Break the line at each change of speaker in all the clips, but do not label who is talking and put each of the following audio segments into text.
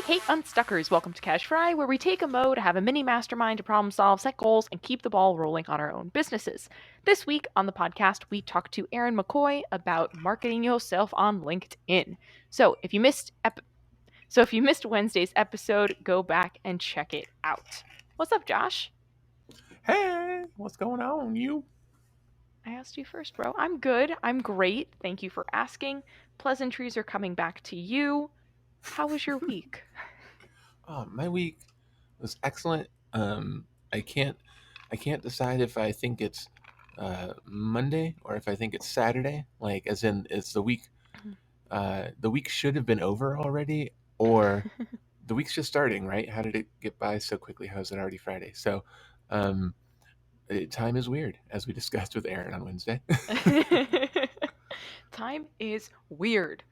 Hey Unstuckers, welcome to Cash Fry, where we take a mode, have a mini mastermind to problem solve, set goals, and keep the ball rolling on our own businesses. This week on the podcast, we talked to Erin McCoy about marketing yourself on LinkedIn. If you missed Wednesday's episode, go back and check it out. What's up, Josh?
Hey, what's going on, you?
I asked you first, bro. I'm good. I'm great. Thank you for asking. Pleasantries are coming back to you. How was your week?
Oh, my week was excellent. I can't decide if I think it's Monday or if I think it's Saturday. Like, as in, it's the week. The week should have been over already, or the week's just starting, right? How did it get by so quickly? How is it already Friday? So, um, time is weird, as we discussed with Aaron on Wednesday.
Time is weird.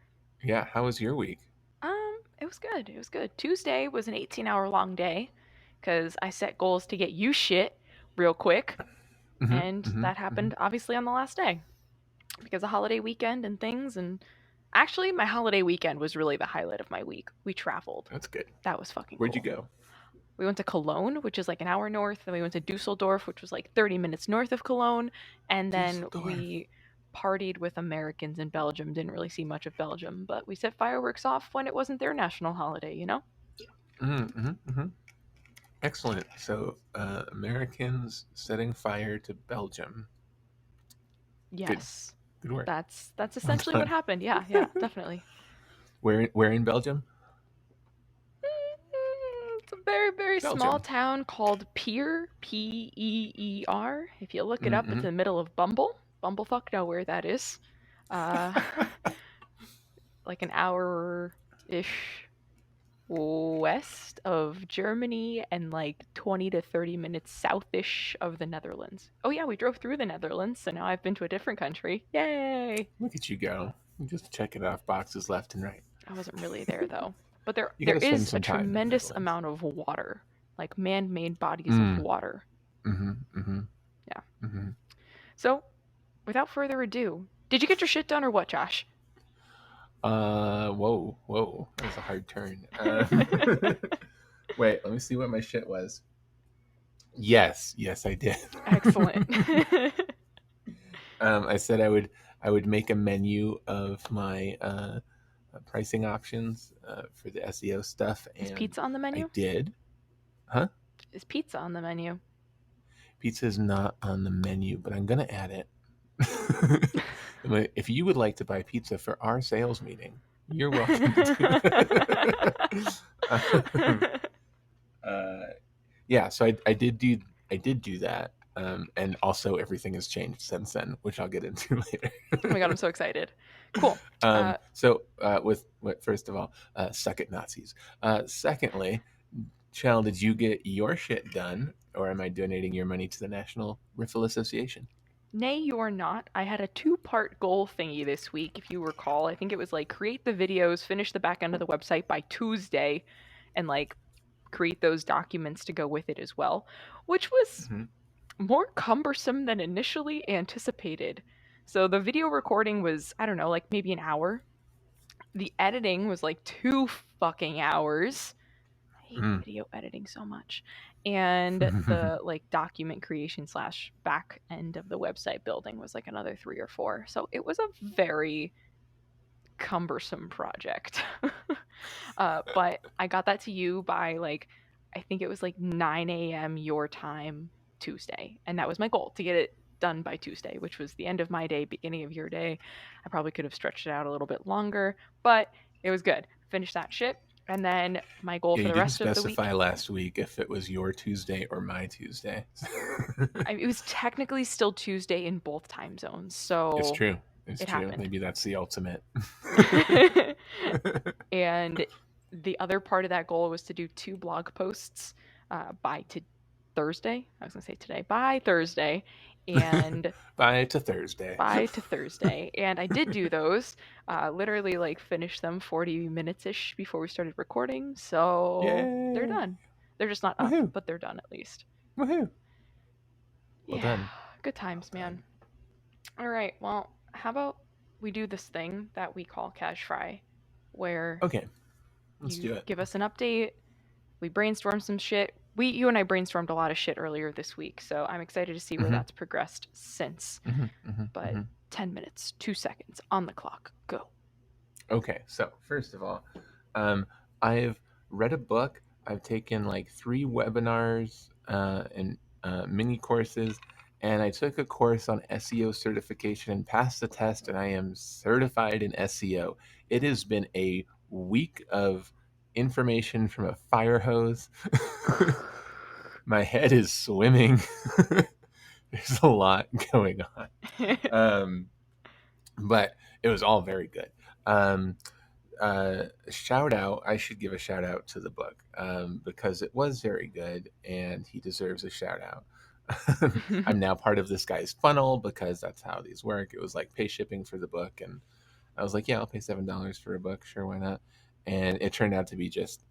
Yeah, how was your week?
It was good. It was good. Tuesday was an 18-hour long day because I set goals to get you shit real quick,
Mm-hmm,
and
mm-hmm,
that
mm-hmm.
happened obviously on the last day because of holiday weekend and things. And actually, my holiday weekend was really the highlight of my week. We traveled.
That's good.
That was fucking
Where'd you
cool.
go?
We went to Cologne, which is like an hour north, then we went to Dusseldorf, which was like 30 minutes north of Cologne, and then
Dusseldorf.
we partied with Americans in Belgium. Didn't really see much of Belgium, but we set fireworks off when it wasn't their national holiday, you know?
Mm-hmm, mm-hmm, mm-hmm. Excellent. So, Americans setting fire to Belgium. Good,
Yes.
good work.
That's
Well
essentially what
done.
happened. Yeah, definitely.
Where in Belgium?
It's a very, very small
Belgium.
town called Peer, Peer. If you look it up, it's
Mm-hmm.
in the middle of Bumblefuck know where that is. Uh, like an hour-ish west of Germany and like 20 to 30 minutes southish of the Netherlands. Oh yeah, we drove through the Netherlands, so now I've been to a different country. Yay!
Look at you go. Just checking off boxes left and right.
I wasn't really there though. But there
You got
there
to spend
is a
some time in the
tremendous
Netherlands.
amount of water, like man-made bodies of
Mm.
water.
Mm-hmm. Mm-hmm.
Yeah.
Mm-hmm.
So, without further ado, did you get your shit done or what, Josh?
Whoa. That was a hard turn. Wait, let me see what my shit was. Yes, I did.
Excellent.
I said I would make a menu of my pricing options for the SEO stuff,
Is
and
pizza on the
I
menu?
did. Huh?
Is pizza on the menu?
Pizza is not on the menu, but I'm gonna add it. If you would like to buy pizza for our sales meeting, you're welcome to do that. uh, yeah, so I did do that, and also everything has changed since then, which I'll get into later.
Oh my god, I'm so excited. Cool. Uh,
With what, first of all, suck it Nazis. Secondly, Chell, did you get your shit done, or am I donating your money to the National Riffle Association?
Nay, you are not. I had a two-part goal thingy this week, if you recall. I think it was like create the videos, finish the back end of the website by Tuesday, and like create those documents to go with it as well, which was
Mm-hmm.
more cumbersome than initially anticipated. So the video recording was, I don't know, like maybe an hour. The editing was like 2 fucking hours. I hate
Mm.
video editing so much. And the like document creation slash back end of the website building was like another 3 or 4. So it was a very cumbersome project. But I got that to you by like, I think it was like 9 a.m. your time Tuesday. And that was my goal to get it done by Tuesday, which was the end of my day, beginning of your day. I probably could have stretched it out a little bit longer, but it was good. Finished that shit. And then my goal
Yeah,
for
you
the
didn't
rest of the
specify
week,
last week if it was your Tuesday or my Tuesday.
it was technically still Tuesday in both time zones.
It's
So
true. It's
it
true.
happened.
Maybe that's the ultimate.
And the other part of that goal was to do 2 blog posts by Thursday. I was going to say today, by Thursday. And
Bye to Thursday.
by to Thursday. And I did do those, literally like finished them 40 minutes ish before we started recording. So they're
Yay!
done. They're just not up,
Woohoo!
but they're done at least.
Woohoo! Well
Yeah,
done.
good
Well
times, man.
done.
All right, well, how about we do this thing that we call cash fry, where
Okay. Let's
You
do it.
give us an update. We brainstorm some shit. You and I brainstormed a lot of shit earlier this week, so I'm excited to see where
Mm-hmm.
that's progressed since.
Mm-hmm. Mm-hmm.
But
Mm-hmm.
10 minutes, 2 seconds on the clock. Go.
Okay, so first of all, I've read a book. I've taken like 3 webinars and mini courses, and I took a course on SEO certification and passed the test, and I am certified in SEO. It has been a week of information from a fire hose. My head is swimming. There's a lot going on. Um, but it was all very good. Um, Shout out, I should give a shout out to the book because it was very good and he deserves a shout out. I'm now part of this guy's funnel because that's how these work. It was like pay shipping for the book, and I was like, yeah, I'll pay $7 for a book, sure, why not? And it turned out to be just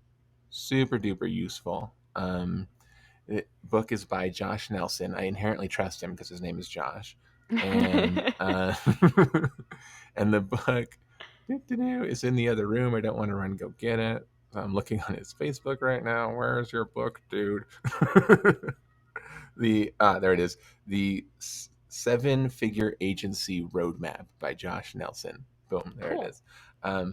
super duper useful. The book is by Josh Nelson. I inherently trust him because his name is Josh, and and the book is in the other room. I don't want to run and go get it. I'm looking on his Facebook right now. Where's your book, dude? There it is. The 7-Figure Agency Roadmap by Josh Nelson. Boom, there it
Cool.
is.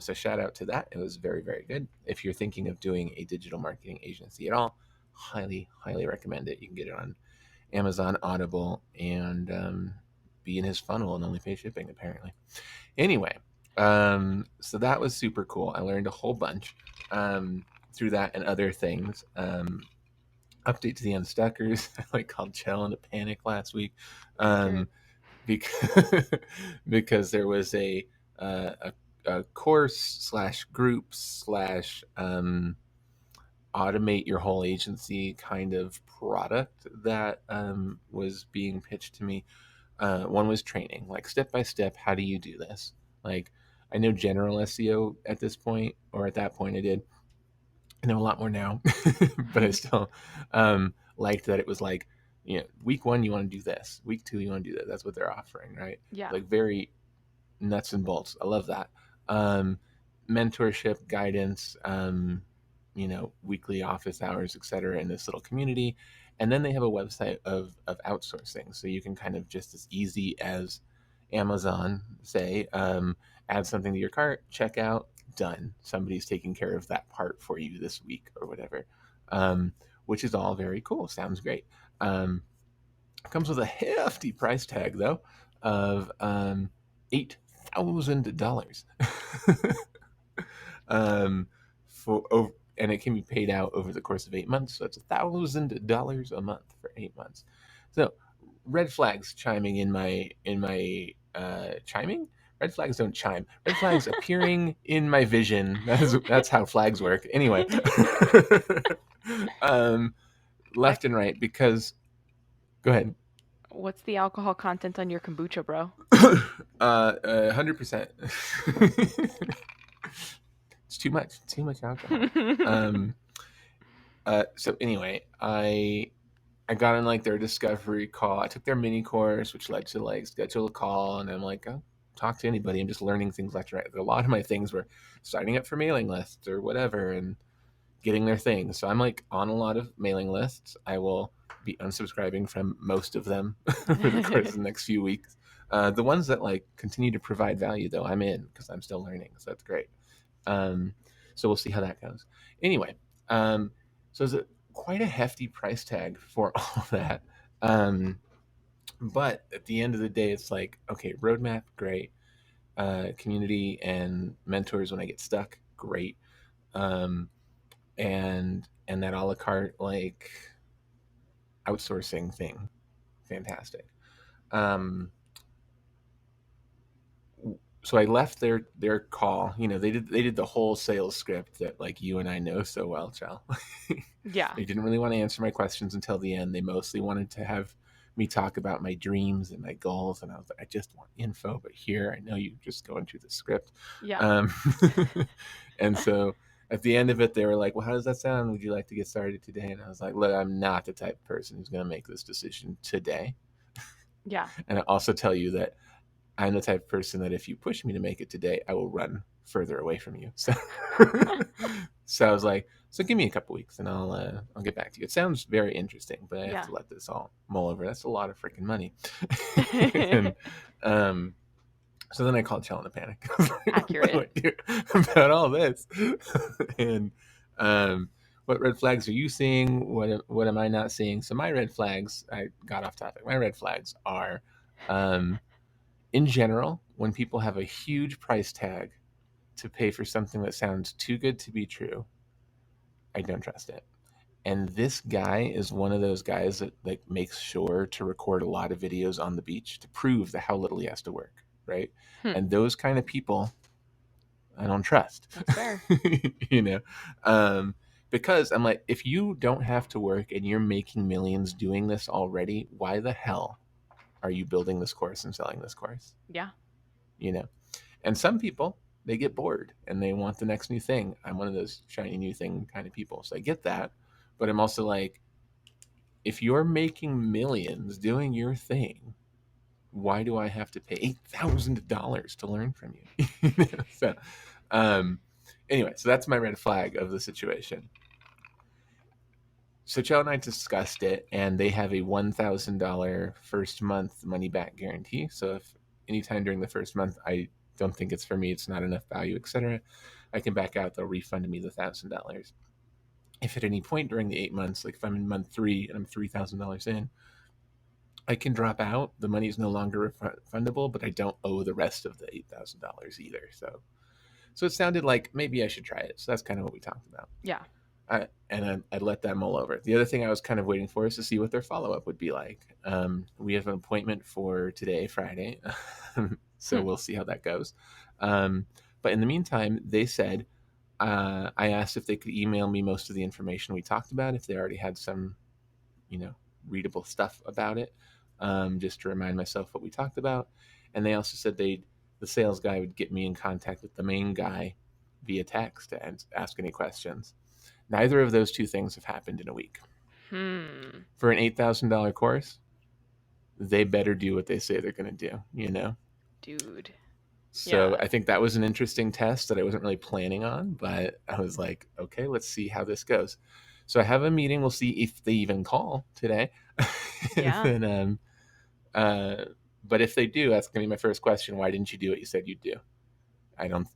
So shout out to that. It was very, very good. If you're thinking of doing a digital marketing agency at all, highly, highly recommend it. You can get it on Amazon, Audible, and be in his funnel and only pay shipping, apparently. Anyway, so that was super cool. I learned a whole bunch through that and other things. Update to the Unstuckers. I like called Cel in a panic last week because because there was a course slash group slash automate your whole agency kind of product that was being pitched to me. One was training, like step by step. How do you do this? Like, I know general SEO at this point, or at that point I did. I know a lot more now, but I still liked that it was like, week 1 you want to do this, week 2 you want to do that. That's what they're offering, right?
Yeah.
Like very nuts and bolts. I love that. Mentorship, guidance, weekly office hours, etc. in this little community. And then they have a website of outsourcing. So you can kind of just as easy as Amazon, say, add something to your cart, check out, done. Somebody's taking care of that part for you this week or whatever, which is all very cool. Sounds great. Comes with a hefty price tag, though, of $8,000 and it can be paid out over the course of 8 months. So it's $1,000 a month for 8 months. So red flags chiming in my chiming. Red flags don't chime. Red flags appearing in my vision. That's how flags work. Anyway, left and right because. Go ahead.
What's the alcohol content on your kombucha, bro?
100%. It's too much alcohol. So anyway, I got on like their discovery call. I took their mini course, which led to like schedule a call, and I'm like, oh, talk to anybody. I'm just learning things left and right. A lot of my things were signing up for mailing lists or whatever, and getting their things. So I'm like on a lot of mailing lists. I will be unsubscribing from most of them over the course of the next few weeks. The ones that like continue to provide value, though, I'm in because I'm still learning. So that's great. So we'll see how that goes. Anyway, so it's quite a hefty price tag for all that. But at the end of the day, it's like, okay, roadmap, great. Community and mentors when I get stuck, great. And that a la carte like outsourcing thing, fantastic. So I left their call. They did the whole sales script that like you and I know so well, Chal.
Yeah.
They didn't really want to answer my questions until the end. They mostly wanted to have me talk about my dreams and my goals, and I was like, I just want info, but here I know you just going through the script.
Yeah.
And so at the end of it, they were like, well, how does that sound? Would you like to get started today? And I was like, look, I'm not the type of person who's going to make this decision today.
Yeah.
And I also tell you that I'm the type of person that if you push me to make it today, I will run further away from you. So, so I was like, so give me a couple weeks and I'll get back to you. It sounds very interesting, but I have
Yeah.
to let this all mull over. That's a lot of freaking money. And um, so then I called Cel in a panic. What do
Accurate.
I do about all this? And what red flags are you seeing? What am I not seeing? So my red flags, I got off topic. My red flags are, in general, when people have a huge price tag to pay for something that sounds too good to be true, I don't trust it. And this guy is one of those guys that like makes sure to record a lot of videos on the beach to prove how little he has to work, right?
Hmm.
And those kind of people, I don't trust.
That's fair.
you know, um, because I'm like, if you don't have to work and you're making millions doing this already, why the hell are you building this course and selling this course?
Yeah.
You know, and some people, they get bored and they want the next new thing. I'm one of those shiny new thing kind of people. So I get that. But I'm also like, if you're making millions doing your thing, why do I have to pay $8,000 to learn from you? So, um, anyway, so that's my red flag of the situation. So Chell and I discussed it, and they have a $1,000 first month money back guarantee. So if anytime during the first month I don't think it's for me, it's not enough value, etc., I can back out. They'll refund me the $1,000. If at any point during the 8 months, like if I'm in month 3 and I'm $3,000 in, I can drop out. The money is no longer refundable, but I don't owe the rest of the $8,000 either. So it sounded like maybe I should try it. So that's kind of what we talked about.
Yeah.
I'd let that mull over. The other thing I was kind of waiting for is to see what their follow up would be like. We have an appointment for today, Friday, so
Hmm.
we'll see how that goes. But in the meantime, they said I asked if they could email me most of the information we talked about, if they already had some, readable stuff about it, just to remind myself what we talked about. And they also said the sales guy would get me in contact with the main guy via text to ask any questions. Neither of those two things have happened in a week.
Hmm.
For an $8,000 course, they better do what they say they're going to do.
Dude.
So
Yeah.
I think that was an interesting test that I wasn't really planning on, but I was like, okay, let's see how this goes. So I have a meeting. We'll see if they even call today. And
Yeah.
then, uh, but if they do, that's going to be my first question. Why didn't you do what you said you'd do? I don't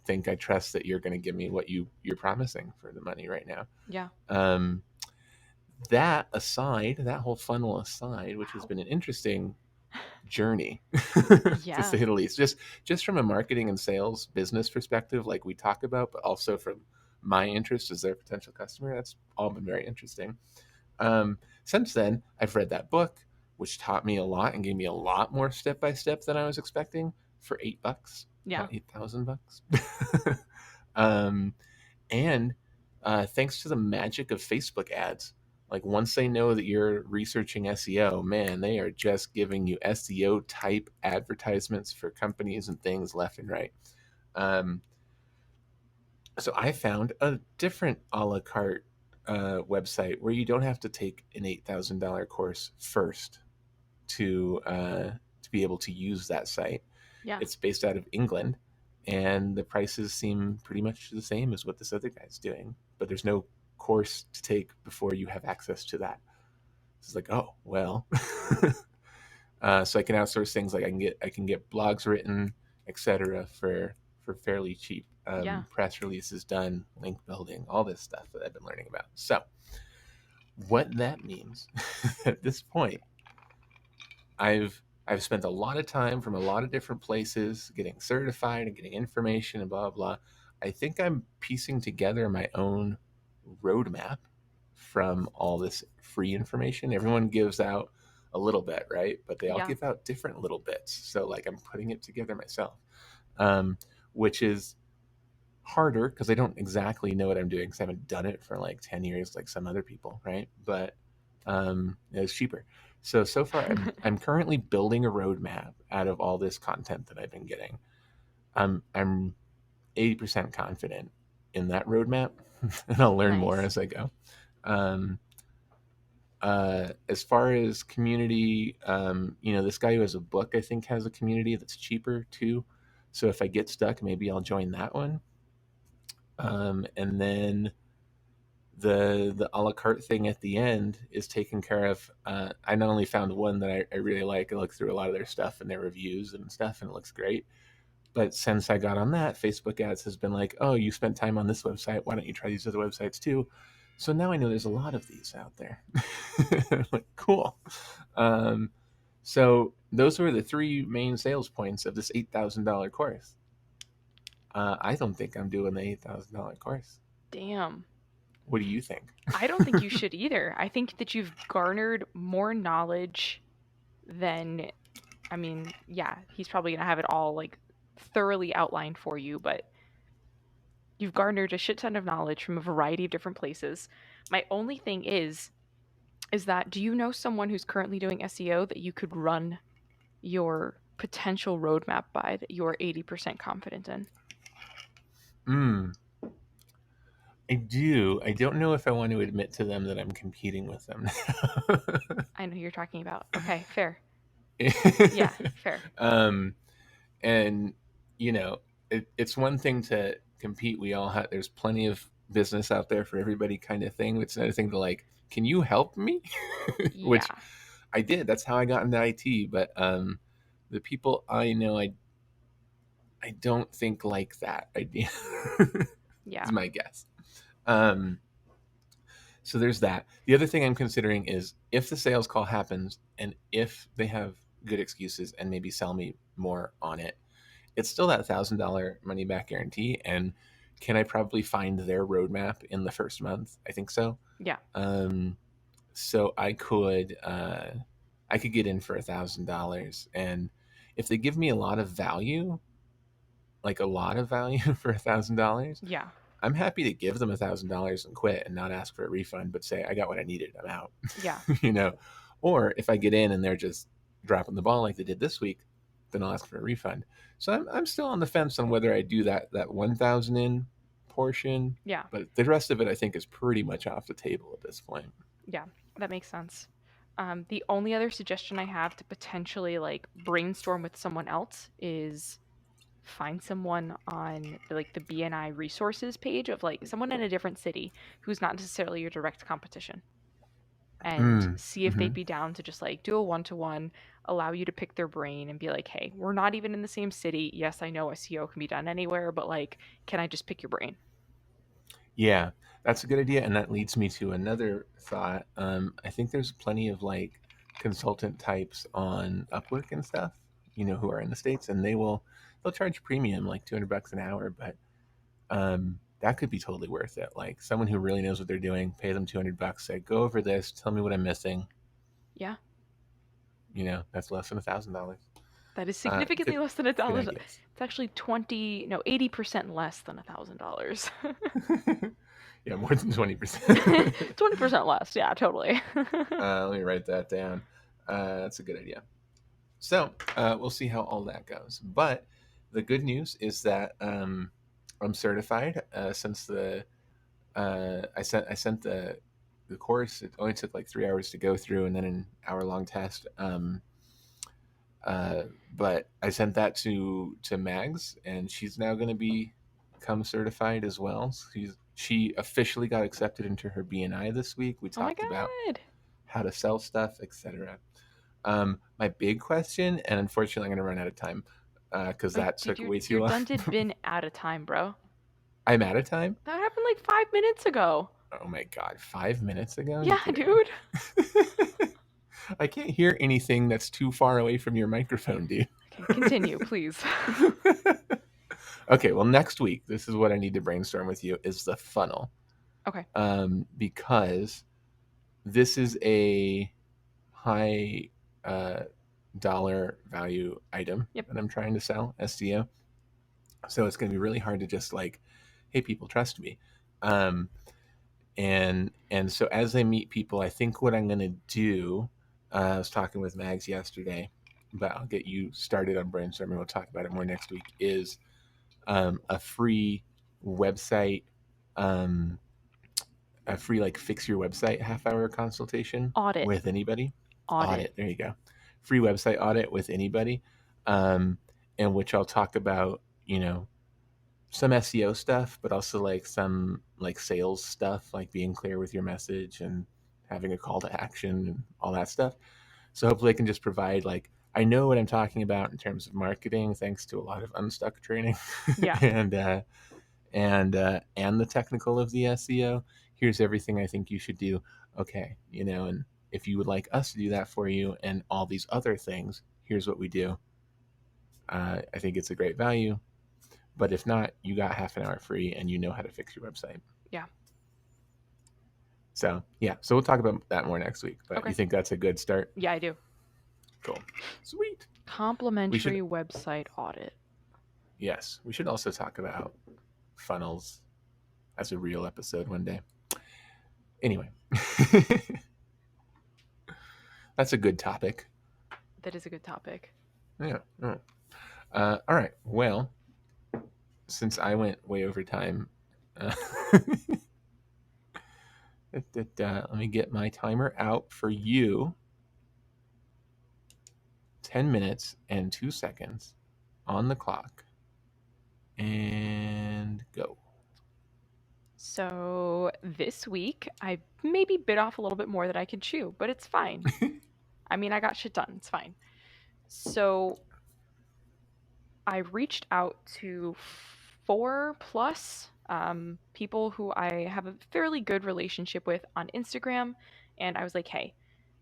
think I trust that you're going to give me what you're promising for the money right now.
Yeah.
Um, that aside, that whole funnel aside, which has
Wow.
been an interesting journey to
Yeah.
say the least, just from a marketing and sales business perspective, like we talk about, but also from my interest as their potential customer, that's all been very interesting. Since then, I've read that book, which taught me a lot and gave me a lot more step by step than I was expecting for $8,
Yeah.
not $8,000. um, and thanks to the magic of Facebook ads, like once they know that you're researching SEO, man, they are just giving you SEO type advertisements for companies and things left and right. Um, so I found a different a la carte website where you don't have to take an $8,000 course first to be able to use that site.
Yeah.
It's based out of England, and the prices seem pretty much the same as what this other guy's doing, but there's no course to take before you have access to that. It's like, oh well. So I can outsource things like I can get blogs written, etc. for fairly cheap.
Yeah.
Press releases done, link building, all this stuff that I've been learning about. So what that means at this point, I've spent a lot of time from a lot of different places getting certified and getting information and blah blah. I think I'm piecing together my own roadmap from all this free information. Everyone gives out a little bit, right? But they all
Yeah.
give out different little bits. So like I'm putting it together myself, um, which is harder because I don't exactly know what I'm doing because I haven't done it for like 10 years like some other people, right? But it's cheaper. So far, I'm currently building a roadmap out of all this content that I've been getting. I'm 80% confident in that roadmap, and I'll learn more
Nice.
as I go. Um, As far as community, this guy who has a book, I think, has a community that's cheaper too. So if I get stuck, maybe I'll join that one. And then the a la carte thing at the end is taken care of. I not only found one that I really like. I looked through a lot of their stuff and their reviews and stuff, and it looks great. But since I got on that, Facebook ads has been like, oh, you spent time on this website. Why don't you try these other websites too? So now I know there's a lot of these out there. Like, cool. Um, so those were the three main sales points of this $8,000 course. I don't think I'm doing the $8,000 course.
Damn.
What do you think?
I don't think you should either. I think that you've garnered more knowledge than, I mean, yeah, he's probably going to have it all like thoroughly outlined for you, but you've garnered a shit ton of knowledge from a variety of different places. My only thing is that do you know someone who's currently doing SEO that you could run your potential roadmap by that you're 80% confident in?
Mm, I do. I don't know if I want to admit to them that I'm competing with them.
I know who you're talking about. Okay, fair.
Now.
Yeah, fair.
um, and it's one thing to compete. We all have. There's plenty of business out there for everybody, kind of thing. It's another thing to like, can you help me? Which
Yeah,
I did. That's how I got into IT. But the people I know, I don't think like that idea.
yeah,
Is my guess. Um, so there's that. The other thing I'm considering is if the sales call happens and if they have good excuses and maybe sell me more on it, it's still that $1,000 money back guarantee. And can I probably find their roadmap in the first month? I think so.
yeah,
Um, so I could get in for $1,000, and if they give me a lot of value, like a lot of value for $1,000,
yeah,
I'm happy to give them $1,000 and quit and not ask for a refund, but say I got what I needed. I'm out.
yeah,
you know, or if I get in and they're just dropping the ball like they did this week, then I'll ask for a refund. So I'm still on the fence on whether I do that 1,000 in portion,
yeah,
but the rest of it I think is pretty much off the table at this point.
yeah. That makes sense. The only other suggestion I have to potentially like brainstorm with someone else is find someone on the BNI resources page of like someone in a different city who's not necessarily your direct competition and
Mm,
see if they'd
hmm
be down to just like do a one-to-one, allow you to pick their brain and be like, hey, we're not even in the same city. Yes, I know SEO can be done anywhere, but like, can I just pick your brain?
Yeah, that's a good idea, and that leads me to another thought. I think there's plenty of like consultant types on Upwork and stuff, who are in the states, and they'll charge premium like $200 an hour, but that could be totally worth it. Like someone who really knows what they're doing, pay them $200, say go over this, tell me what I'm missing.
Yeah,
That's less than $1,000.
that is
Good,
significantly less than a
good
thousand.
ideas.
It's actually 20, no, 80% less than $1,000.
Yeah, more than 20%.
20% less. Yeah, totally.
Let me write that down. That's a good idea. So we'll see how all that goes. But the good news is that I'm certified since I sent the course. It only took like 3 hours to go through, and then an hour-long test. Uh, but I sent that to Mags, and she's now going to become certified as well. She officially got accepted into her BNI this week. We
Oh my
talked about
god.
how to sell stuff, etc. My big question, and unfortunately, I'm going to run out of time because
Wait,
that
dude,
took
you're
way too
you're
long.
done to been out of time, bro.
I'm out of time.
That happened like 5 minutes ago.
Oh my god, 5 minutes ago? You're
Yeah,
kidding
dude.
me. I can't hear anything that's too far away from your microphone, dude.
Okay, continue, please.
Okay, well, next week, this is what I need to brainstorm with you is the funnel.
Okay.
Because this is a high uh, dollar value item
Yep.
that I'm trying to sell, SEO. So it's going to be really hard to just like, hey, people, trust me. Um, and so as I meet people, I think what I'm going to do, I was talking with Mags yesterday, but I'll get you started on brainstorming. We'll talk about it more next week. Is a free website a free like fix your website half-hour consultation
Audit.
with anybody.
Audit.
Audit, there you go. Free website audit with anybody, um, in which I'll talk about, some SEO stuff, but also like some like sales stuff, like being clear with your message and having a call to action and all that stuff. So hopefully I can just provide like I know what I'm talking about in terms of marketing, thanks to a lot of Unstuck training,
Yeah.
and the technical of the SEO. Here's everything I think you should do. Okay, and if you would like us to do that for you and all these other things, here's what we do. I think it's a great value. But if not, you got half an hour free and you know how to fix your website.
Yeah.
So, yeah. So we'll talk about that more next week. But
Okay.
you think that's a good start?
Yeah, I do.
Cool. Sweet.
Complimentary website audit.
Yes. We should also talk about funnels as a real episode one day. Anyway, that's a good topic.
That is a good topic.
Yeah. All right. Well, since I went way over time, let me get my timer out for you. 10 minutes and 2 seconds on the clock. And go.
So this week, I maybe bit off a little bit more than I could chew, but it's fine. I mean, I got shit done. It's fine. So I reached out to 4+ people who I have a fairly good relationship with on Instagram, and I was like, hey,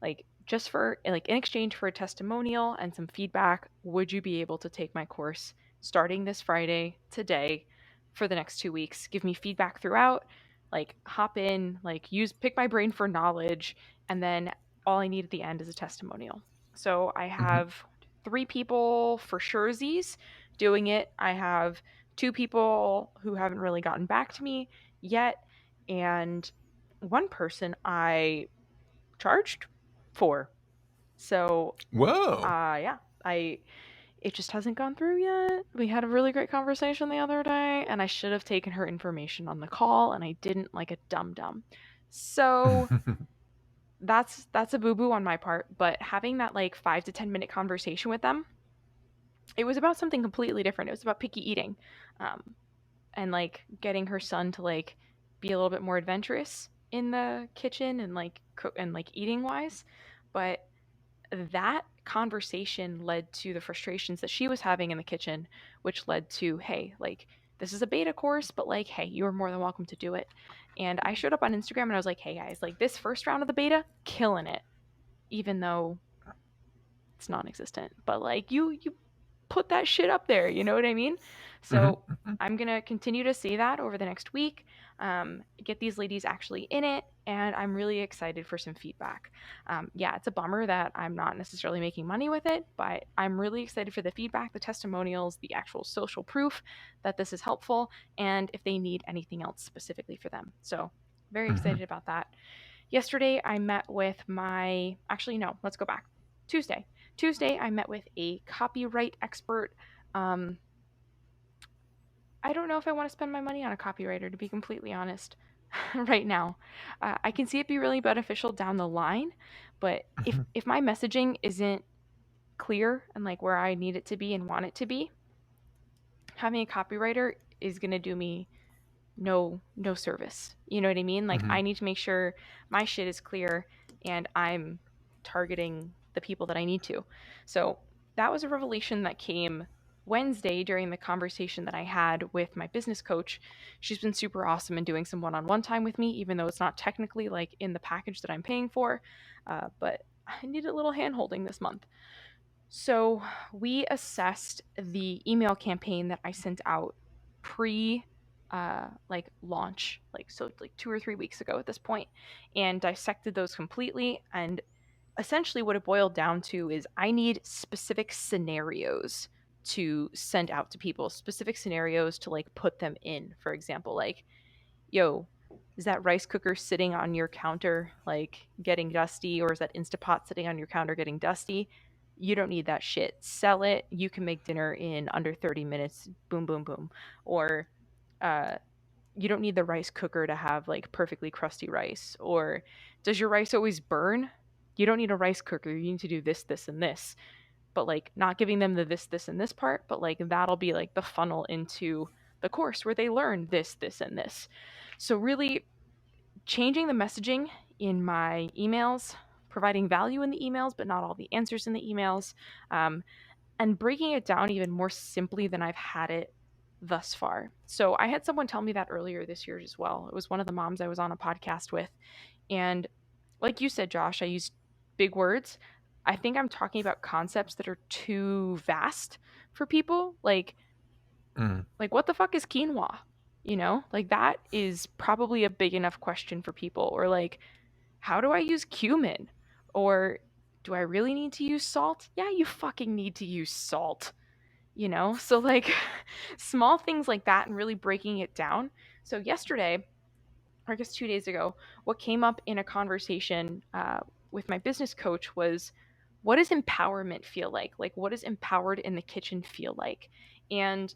like just for like in exchange for a testimonial and some feedback, would you be able to take my course starting this Friday today for the next 2 weeks? Give me feedback throughout, like hop in, like pick my brain for knowledge, and then all I need at the end is a testimonial. So I
Mm-hmm.
have 3 people for surezies doing it. I have 2 people who haven't really gotten back to me yet, and one person I charged for. So,
Whoa.
yeah, I it just hasn't gone through yet. We had a really great conversation the other day, and I should have taken her information on the call, and I didn't, like a dum dum. So that's a boo boo on my part. But having that like 5 to 10 minute conversation with them, it was about something completely different. It was about picky eating, um, and like getting her son to like be a little bit more adventurous in the kitchen and like cook and like eating wise. But that conversation led to the frustrations that she was having in the kitchen, which led to, hey, like this is a beta course, but like, hey, you are more than welcome to do it. And I showed up on Instagram and I was like, hey guys, like this first round of the beta, killing it, even though it's non-existent. But like you put that shit up there, you know what I mean? So
Mm-hmm.
I'm gonna continue to see that over the next week, get these ladies actually in it, and I'm really excited for some feedback. Yeah, it's a bummer that I'm not necessarily making money with it, but I'm really excited for the feedback, the testimonials, the actual social proof that this is helpful, and if they need anything else specifically for them. So very
Mm-hmm.
excited about that. Yesterday, I met with my, actually, no, let's go back. Tuesday. Tuesday, I met with a copyright expert. Um, I don't know if I want to spend my money on a copywriter, to be completely honest, right now. I can see it be really beneficial down the line, but if my messaging isn't clear and like where I need it to be and want it to be, having a copywriter is going to do me no service. You know what I mean? Like
Mm-hmm.
I need to make sure my shit is clear and I'm targeting the people that I need to. So that was a revelation that came Wednesday during the conversation that I had with my business coach. She's been super awesome in doing some one-on-one time with me, even though it's not technically like in the package that I'm paying for. But I needed a little hand holding this month. So we assessed the email campaign that I sent out pre like launch, like so like 2 or 3 weeks ago at this point, and dissected those completely. And essentially what it boiled down to is I need specific scenarios to send out to people, specific scenarios to like put them in. For example, like, yo, is that rice cooker sitting on your counter like getting dusty, or is that Instapot sitting on your counter getting dusty? You don't need that shit. Sell it. You can make dinner in under 30 minutes. Boom, boom, boom. Or you don't need the rice cooker to have like perfectly crusty rice. Or does your rice always burn? You don't need a rice cooker. You need to do this, this, and this. But like not giving them the this, this, and this part, but like that'll be like the funnel into the course where they learn this, this, and this. So really changing the messaging in my emails, providing value in the emails, but not all the answers in the emails, um, and breaking it down even more simply than I've had it thus far. So I had someone tell me that earlier this year as well. It was one of the moms I was on a podcast with. And like you said, Josh, I used big words. I think I'm talking about concepts that are too vast for people.
Mm.
Like what the fuck is quinoa? Like that is probably a big enough question for people. Or like, how do I use cumin? Or do I really need to use salt? Yeah, you fucking need to use salt. So like small things like that and really breaking it down. So yesterday, or I guess 2 days ago, what came up in a conversation with my business coach was, what does empowerment feel like? Like, what does empowered in the kitchen feel like? And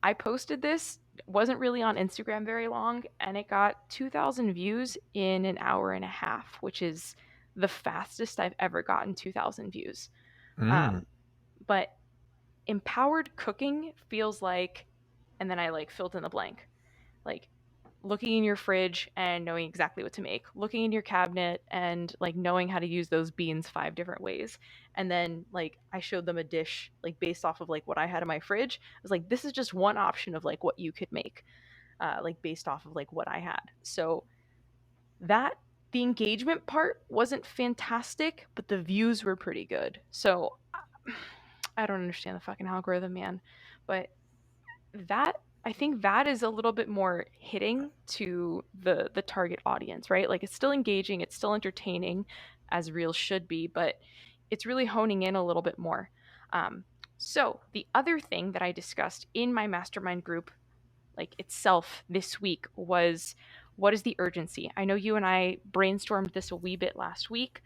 I posted this, wasn't really on Instagram very long, and it got 2,000 views in an hour and a half, which is the fastest I've ever gotten 2,000 views.
Mm.
Um, but empowered cooking feels like, and then I like filled in the blank, like looking in your fridge and knowing exactly what to make, looking in your cabinet and like knowing how to use those beans 5 different ways. And then like I showed them a dish like based off of like what I had in my fridge. I was like, this is just one option of like what you could make, like based off of like what I had. So that the engagement part wasn't fantastic, but the views were pretty good. So I don't understand the fucking algorithm, man. But that I think that is a little bit more hitting to the target audience, right? Like it's still engaging, it's still entertaining, as reels should be, but it's really honing in a little bit more. So the other thing that I discussed in my mastermind group, like itself this week, was what is the urgency? I know you and I brainstormed this a wee bit last week,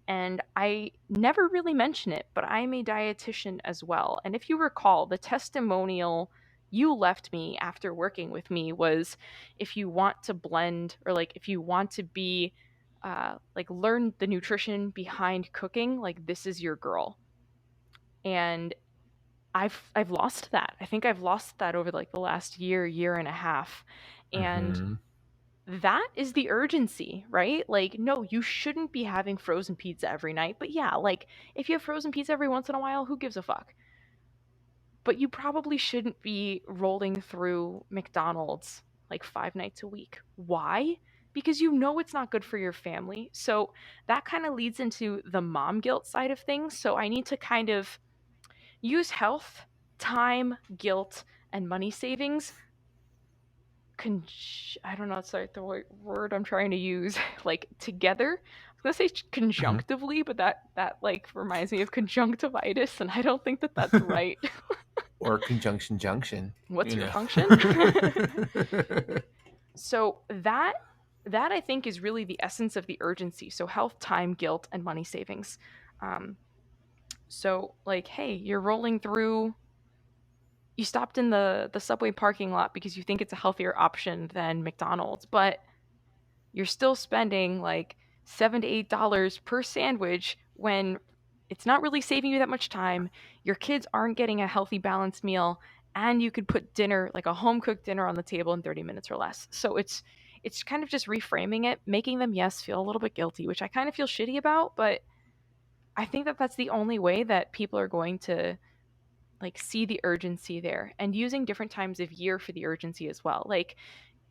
and I never really mention it, but I'm a dietitian as well. And if you recall, the testimonial you left me after working with me was, if you want to blend, or like if you want to be like learn the nutrition behind cooking, like this is your girl. And I've lost that. I think I've lost that over like the last year and a half. And
Mm-hmm.
that is the urgency, right? Like, no, you shouldn't be having frozen pizza every night. But yeah, like, if you have frozen pizza every once in a while, who gives a fuck? But you probably shouldn't be rolling through McDonald's like 5 nights a week. Why? Because you know it's not good for your family. So that kind of leads into the mom guilt side of things. So I need to kind of use health, time, guilt, and money savings I don't know, sorry, the word I'm trying to use, like together. I was gonna say
Mm-hmm.
conjunctively, but that like reminds me of conjunctivitis, and I don't think that that's right.
Or conjunction junction,
What's
you
your
know.
function? So that I think is really the essence of the urgency. So health, time, guilt, and money savings. Um, so like, hey, you're rolling through. You stopped in the subway parking lot because you think it's a healthier option than McDonald's, but you're still spending like $7 to $8 per sandwich when it's not really saving you that much time. Your kids aren't getting a healthy, balanced meal, and you could put dinner, like a home cooked dinner, on the table in 30 minutes or less. So it's kind of just reframing it, making them, yes, feel a little bit guilty, which I kind of feel shitty about, but I think that that's the only way that people are going to like see the urgency there, and using different times of year for the urgency as well. Like,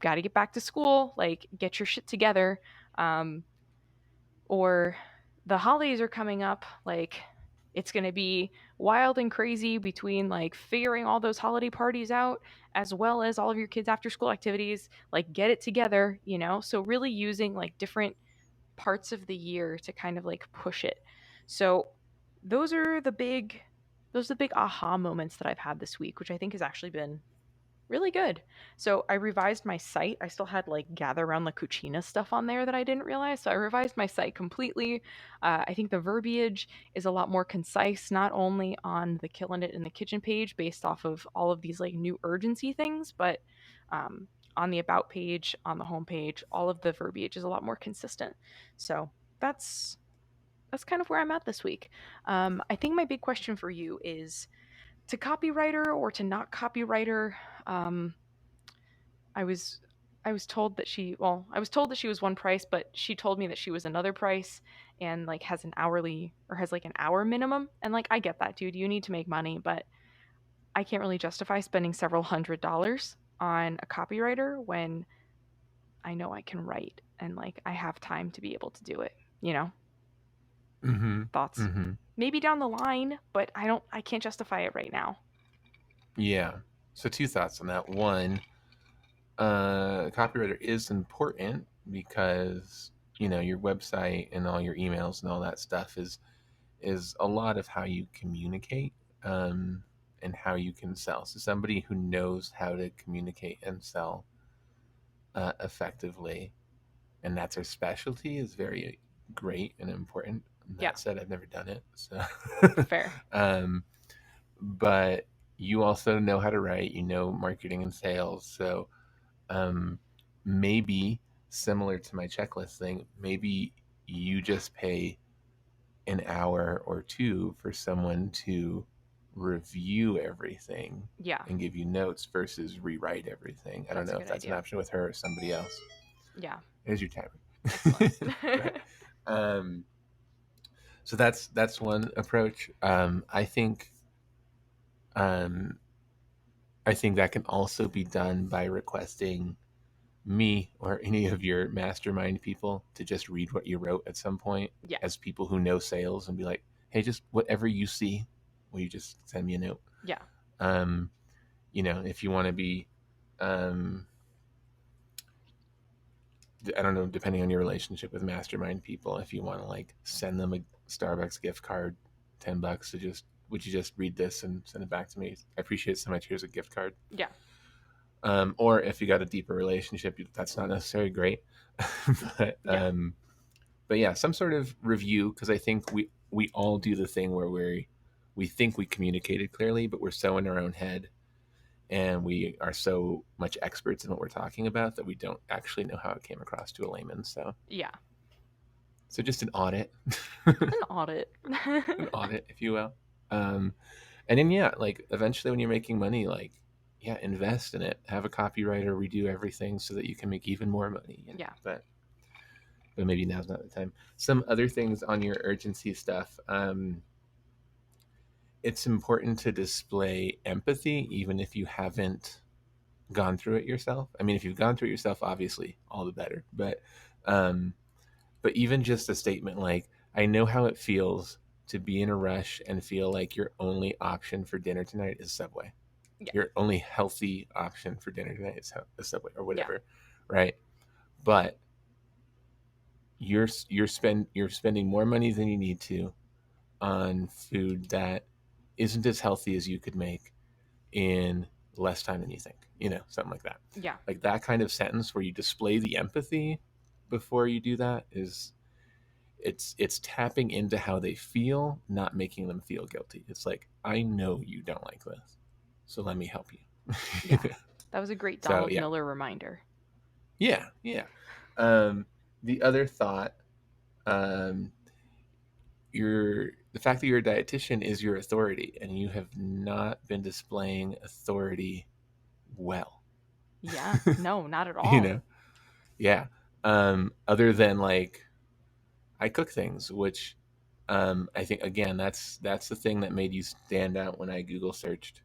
got to get back to school, like get your shit together. Um, or the holidays are coming up, like it's going to be wild and crazy between like figuring all those holiday parties out as well as all of your kids after school activities, like get it together, so really using like different parts of the year to kind of like push it. So those are the big those are the big aha moments that I've had this week, which I think has actually been really good. So I revised my site. I still had like gather around the cucina stuff on there that I didn't realize. So I revised my site completely. I think the verbiage is a lot more concise, not only on the Killing It in the Kitchen page based off of all of these like new urgency things, but on the about page, on the home page, all of the verbiage is a lot more consistent. So that's kind of where I'm at this week. I think my big question for you is to copywriter or to not copywriter. Um, I was I was told that I was told that she was one price, but she told me that she was another price and like has an hourly or has like an hour minimum. And like I get that, dude. You need to make money, but I can't really justify spending several $100s on a copywriter when I know I can write and like I have time to be able to do it, you know?
Mm-hmm.
Thoughts?
Mm-hmm.
Maybe down the line, but I can't justify it right now.
Yeah. So two thoughts on that. One, copywriter is important because your website and all your emails and all that stuff is a lot of how you communicate, and how you can sell. So somebody who knows how to communicate and sell effectively, and that's their specialty, is very great and important.
Yeah,
That said, I've never done it, so
fair.
um, but you also know how to write, marketing and sales. So um, maybe similar to my checklist thing, maybe you just pay an hour or two for someone to review everything
Yeah,
and give you notes versus rewrite everything. I don't
that's a
know if
good
that's an
idea.
option with her or somebody else.
Yeah,
Here's your timer.
excellent.
Right. Um, so that's one approach. Um, I think that can also be done by requesting me or any of your mastermind people to just read what you wrote at some point
Yeah,
as people who know sales and be like, hey, just whatever you see, will you just send me a note?
yeah,
Um, if you want to be, um, I don't know, depending on your relationship with mastermind people, if you want to like send them a Starbucks gift card, $10 to just, would you just read this and send it back to me? I appreciate it so much. Here's a gift card.
yeah,
Or if you got a deeper relationship, that's not necessarily great. but
yeah,
but yeah, some sort of review, because I think we all do the thing where we think we communicated clearly, but we're so in our own head and we are so much experts in what we're talking about that we don't actually know how it came across to a layman.
yeah.
So just an audit,
An audit.
an audit, if you will. Um, and then yeah, like eventually when you're making money, like yeah, invest in it. Have a copywriter redo everything so that you can make even more money.
Yeah,
But maybe now's not the time. Some other things on your urgency stuff. It's important to display empathy, even if you haven't gone through it yourself. I mean, if you've gone through it yourself, obviously, all the better. Um, but even just a statement like, "I know how it feels to be in a rush and feel like your only option for dinner tonight is Subway.
yeah,
Your only healthy option for dinner tonight is a Subway or
yeah,
whatever, right? But you're spending more money than you need to on food that isn't as healthy as you could make in less time than you think. Something like that.
yeah,
Like that kind of sentence where you display the empathy before you do that is it's tapping into how they feel, not making them feel guilty. It's like, I know you don't like this, so let me help you.
yeah. That was a great
So
Donald
yeah,
Miller reminder.
yeah. Um, the other thought, um, the fact that you're a dietitian is your authority, and you have not been displaying authority well.
Yeah, no, not at
you
all.
know, yeah. Other than like, I cook things, which I think again that's the thing that made you stand out when I Google searched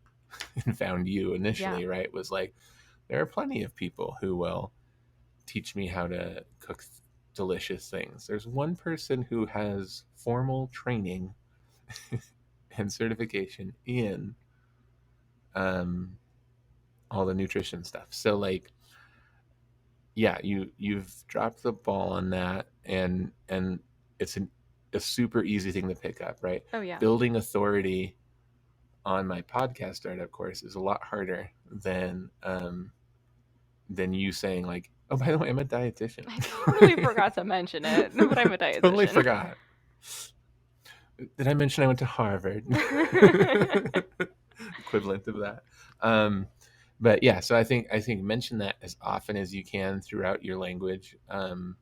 and found you
Yeah,
initially. Right, was like there are plenty of people who will teach me how to cook delicious things. There's one person who has formal training and certification in um, all the nutrition stuff. So like, yeah, you've dropped the ball on that, and it's a super easy thing to pick up, right?
oh yeah.
Building authority on my podcast startup course is a lot harder than you saying like, oh, by the way, I'm a dietitian.
I totally forgot to mention it, but I'm a
Totally
dietitian.
forgot. Did I mention I went to Harvard? Equivalent of that. But yeah, so I think mention that as often as you can throughout your language, and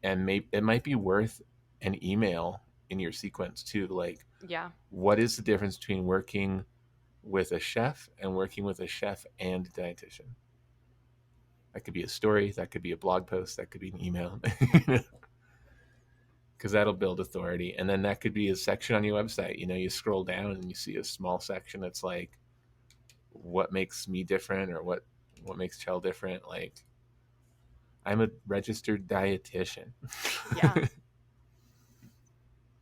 maybe it might be worth an email in your sequence too. Like,
Yeah.
what is the difference between working with a chef and working with a chef and dietitian? That could be a story, that could be a blog post, that could be an email, because that'll build authority. And then that could be a section on your website. You scroll down and you see a small section that's like, what makes me different, or what makes Cel different. Like, I'm a registered dietitian.
Yeah.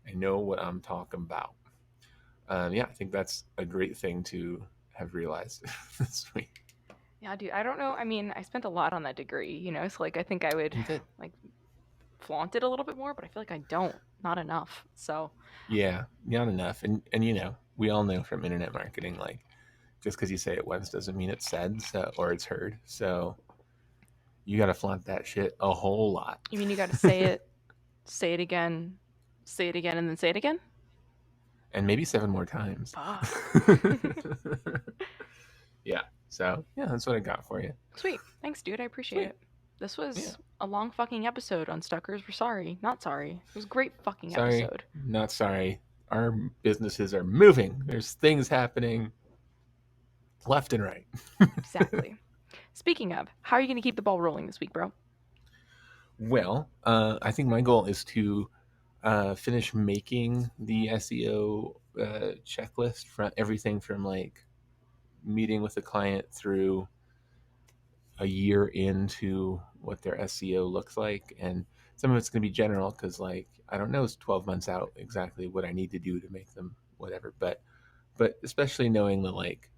I know what I'm talking about. Yeah, I think that's a great thing to have realized this week.
Yeah, dude. I don't know. I mean, I spent a lot on that degree, so like I think I would
You did.
like flaunt it a little bit more, but I feel like I don't. Not enough. So,
Yeah, not enough. And we all know from internet marketing, like, just because you say it once doesn't mean it's said, or it's heard. So you got to flaunt that shit a whole lot.
you mean you got to say it again, and then say it again?
And maybe 7 more times.
Fuck.
Yeah. So, yeah, that's what I got for you.
Sweet. Thanks, dude. I appreciate
Sweet.
it. This
Yeah.
was a long fucking episode on Stuckers. We're sorry. Not sorry. It was a great fucking
Sorry.
episode.
Not sorry. Our businesses are moving. There's things happening left and right.
Exactly. Speaking of, how are you going to keep the ball rolling this week, bro?
Well, I think my goal is to finish making the SEO checklist from everything from like meeting with a client through a year into what their SEO looks like. And some of it's going to be general because, like, I don't know, it's 12 months out exactly what I need to do to make them whatever. But especially knowing that, like,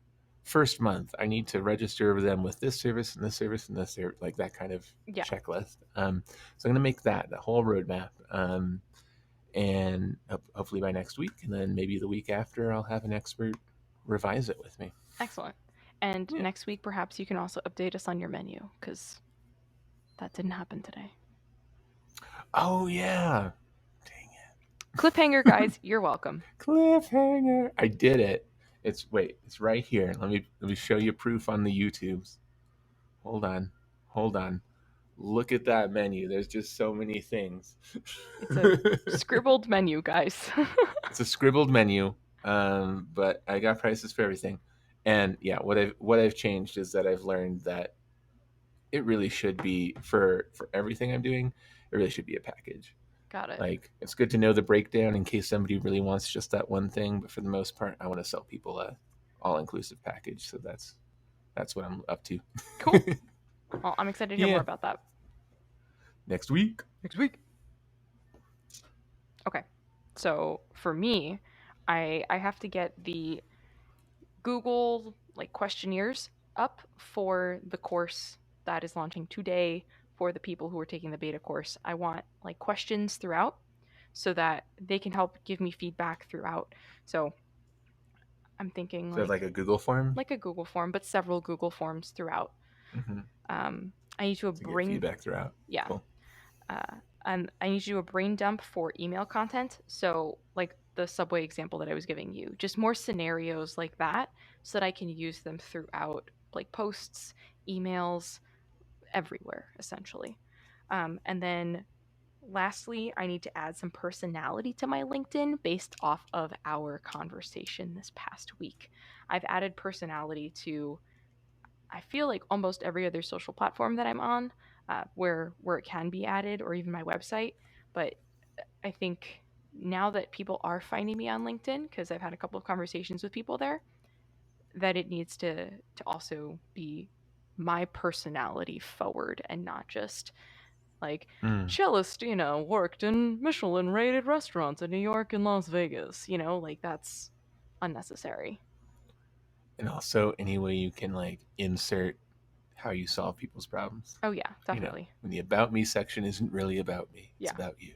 first month, I need to register them with this service and this service and this service, like that kind of
Yeah.
checklist. So I'm going to make that the whole roadmap. And hopefully by next week, and then maybe the week after, I'll have an expert revise it with me.
Excellent. And
Yeah.
next week, perhaps you can also update us on your menu because that didn't happen today.
Oh yeah. Dang it.
Cliffhanger, guys. You're welcome.
Cliffhanger. I did it. It's right here. Let me show you proof on the YouTubes. Hold on. Hold on. Look at that menu. There's just so many things.
It's a scribbled menu, guys.
It's a scribbled menu, but I got prices for everything. And yeah, what I've changed is that I've learned that it really should be for everything I'm doing. It really should be a package.
Got it.
Like, it's good to know the breakdown in case somebody really wants just that one thing. But for the most part, I want to sell people a all-inclusive package. So that's what I'm up to.
Cool. Well, I'm excited to hear
Yeah.
more about that.
Next week.
Next week. Okay. So for me, I have to get the Google like questionnaires up for the course that is launching today for the people who are taking the beta course. I want like questions throughout so that they can help give me feedback throughout. So I'm thinking
So like a Google form.
like a Google form, but several Google forms throughout.
Mm-hmm.
I need to
get
bring
feedback throughout.
Yeah.
Cool.
And I need to do a brain dump for email content. So like the subway example that I was giving you, just more scenarios like that so that I can use them throughout like posts, emails, everywhere essentially. And then lastly, I need to add some personality to my LinkedIn based off of our conversation this past week. I've added personality to, I feel like almost every other social platform that I'm on, where it can be added, or even my website. But I think now that people are finding me on LinkedIn, because I've had a couple of conversations with people there, that it needs to also be my personality forward and not just like cellist, worked in Michelin rated restaurants in New York and Las Vegas, like that's unnecessary.
And also any way you can like insert how you solve people's problems.
Oh yeah, definitely.
When the about me section isn't really about me. It's about you.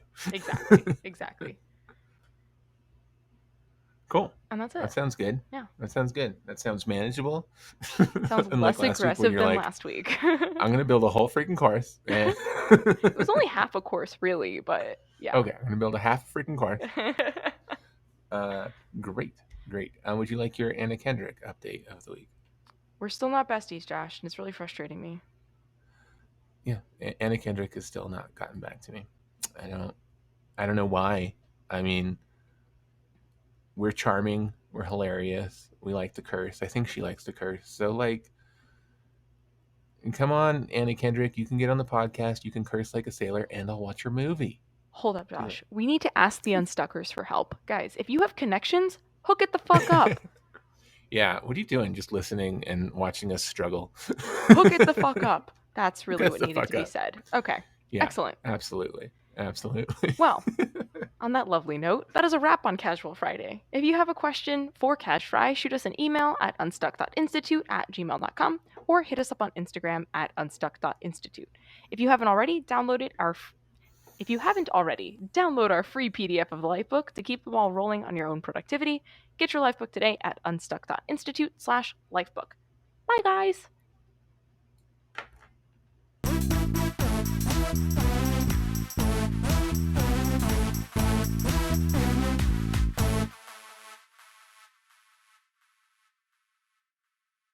Exactly.
Cool.
And that's it.
That sounds good.
Yeah.
That sounds good. That sounds manageable.
Sounds less aggressive than last week.
I'm going to build a whole freaking course.
It was only half a course, really, but yeah.
Okay, I'm going to build a half a freaking course. Great. Would you like your Anna Kendrick update of the week?
We're still not besties, Josh, and it's really frustrating me.
Yeah, Anna Kendrick has still not gotten back to me. I don't I don't know why. I mean, we're charming, we're hilarious, we like to curse. I think she likes to curse. So like, come on, Anna Kendrick, you can get on the podcast, you can curse like a sailor, and I'll watch your movie.
Hold up,
Do it.
Josh. We need to ask the Unstuckers for help. Guys, if you have connections, hook it the fuck up.
Yeah, what are you doing? Just listening and watching us struggle.
Hook it the fuck up. That's really
That's
what
the
needed to
fuck
be
up.
said. Okay.
Yeah,
Excellent.
absolutely. Absolutely.
Well, on that lovely note, that is a wrap on Casual Friday. If you have a question for Cash Fry, shoot us an email at unstuck.institute@gmail.com or hit us up on Instagram at unstuck.institute. If you haven't already, download our free PDF of the Lifebook to keep the ball rolling on your own productivity. Get your Lifebook today at unstuck.institute/lifebook. Bye, guys!